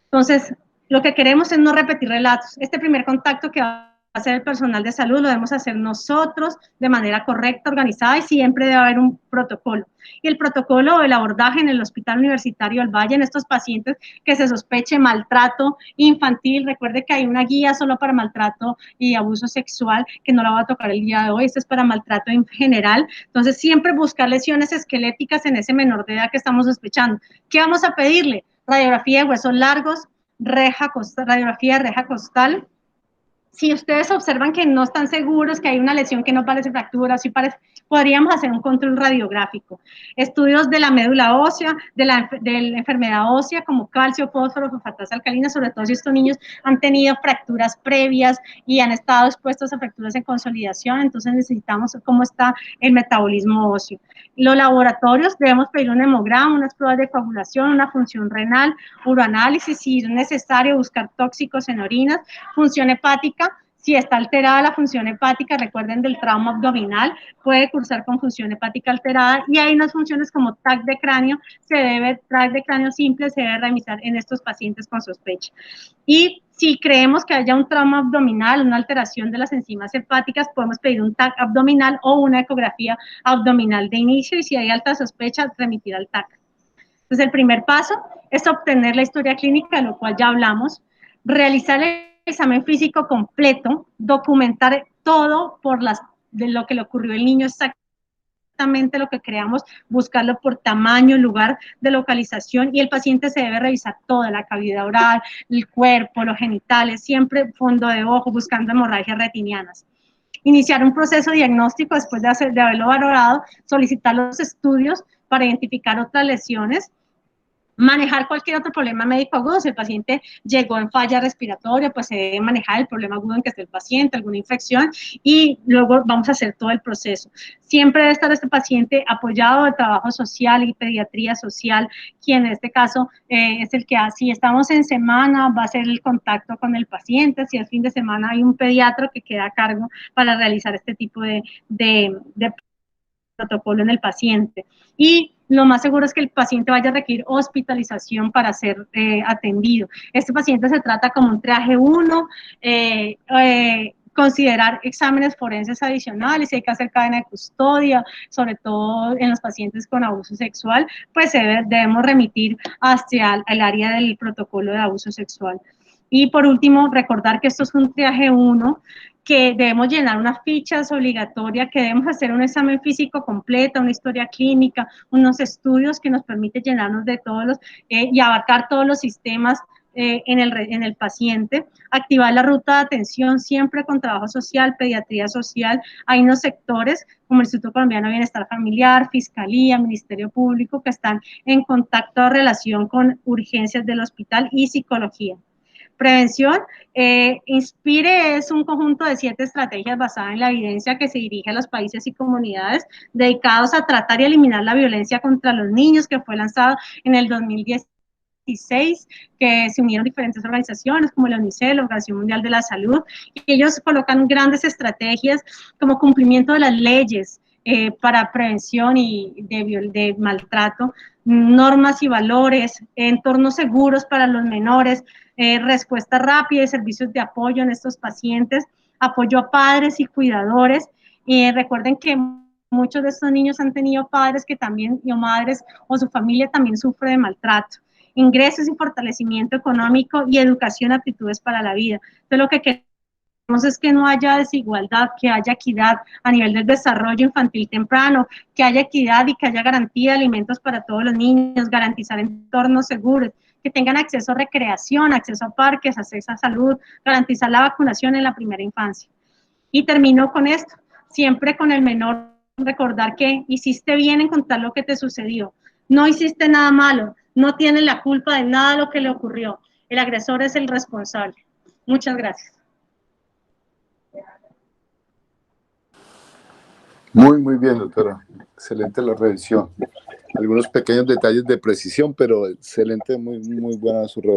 Entonces, lo que queremos es no repetir relatos. Este primer contacto que va a hacer el personal de salud lo debemos hacer nosotros de manera correcta, organizada y siempre debe haber un protocolo. Y el protocolo del abordaje en el Hospital Universitario del Valle en estos pacientes que se sospeche maltrato infantil. Recuerde que hay una guía solo para maltrato y abuso sexual que no la va a tocar el día de hoy. Esto es para maltrato en general. Entonces, siempre buscar lesiones esqueléticas en ese menor de edad que estamos sospechando. ¿Qué vamos a pedirle? Radiografía de huesos largos, radiografía de reja costal. Si ustedes observan que no están seguros, que hay una lesión que no parece fractura, sí parece, podríamos hacer un control radiográfico. Estudios de la médula ósea, de la enfermedad ósea, como calcio, fósforo, fosfatasa alcalina, sobre todo si estos niños han tenido fracturas previas y han estado expuestos a fracturas en consolidación, entonces necesitamos cómo está el metabolismo óseo. Los laboratorios debemos pedir un hemograma, unas pruebas de coagulación, una función renal, uroanálisis, si es necesario buscar tóxicos en orinas, función hepática. Si está alterada la función hepática, recuerden del trauma abdominal, puede cursar con función hepática alterada y hay unas funciones como TAC de cráneo, TAC de cráneo simple se debe revisar en estos pacientes con sospecha. Y si creemos que haya un trauma abdominal, una alteración de las enzimas hepáticas, podemos pedir un TAC abdominal o una ecografía abdominal de inicio y si hay alta sospecha, remitir al TAC. Entonces, el primer paso es obtener la historia clínica, de lo cual ya hablamos, realizar el examen físico completo, documentar todo de lo que le ocurrió al niño exactamente lo que creamos, buscarlo por tamaño, lugar de localización y el paciente se debe revisar toda la cavidad oral, el cuerpo, los genitales, siempre fondo de ojo, buscando hemorragias retinianas. Iniciar un proceso diagnóstico después de haberlo valorado, solicitar los estudios para identificar otras lesiones, manejar cualquier otro problema médico agudo. Si el paciente llegó en falla respiratoria, pues se debe manejar el problema agudo en que esté el paciente, alguna infección, y luego vamos a hacer todo el proceso. Siempre debe estar este paciente apoyado de trabajo social y pediatría social, quien en este caso es el que si estamos en semana va a ser el contacto con el paciente, si es fin de semana hay un pediatra que queda a cargo para realizar este tipo de protocolo en el paciente. Y lo más seguro es que el paciente vaya a requerir hospitalización para ser atendido. Este paciente se trata como un triaje 1, considerar exámenes forenses adicionales, si hay que hacer cadena de custodia, sobre todo en los pacientes con abuso sexual, pues debemos remitir hacia el área del protocolo de abuso sexual. Y por último, recordar que esto es un triaje 1, que debemos llenar unas fichas obligatorias, que debemos hacer un examen físico completo, una historia clínica, unos estudios que nos permiten llenarnos de todos los y abarcar todos los sistemas en el paciente, activar la ruta de atención siempre con trabajo social, pediatría social. Hay unos sectores como el Instituto Colombiano de Bienestar Familiar, Fiscalía, Ministerio Público, que están en contacto o relación con urgencias del hospital y psicología. Prevención, Inspire es un conjunto de 7 estrategias basadas en la evidencia que se dirige a los países y comunidades dedicados a tratar y eliminar la violencia contra los niños, que fue lanzado en el 2016, que se unieron diferentes organizaciones como la UNICEF, la Organización Mundial de la Salud, y ellos colocan grandes estrategias como cumplimiento de las leyes para prevención y de maltrato, normas y valores, entornos seguros para los menores, respuesta rápida y servicios de apoyo en estos pacientes, apoyo a padres y cuidadores. Recuerden que muchos de estos niños han tenido padres que también, o madres, o su familia también sufre de maltrato. Ingresos y fortalecimiento económico y educación, aptitudes para la vida. Entonces, lo que queremos es que no haya desigualdad, que haya equidad a nivel del desarrollo infantil temprano, que haya equidad y que haya garantía de alimentos para todos los niños, garantizar entornos seguros, que tengan acceso a recreación, acceso a parques, acceso a salud, garantizar la vacunación en la primera infancia. Y termino con esto, siempre con el menor, recordar que hiciste bien en contar lo que te sucedió, no hiciste nada malo, no tienes la culpa de nada de lo que le ocurrió, el agresor es el responsable. Muchas gracias. Muy bien, doctora. Excelente la revisión. Algunos pequeños detalles de precisión, pero excelente, muy buena su revisión.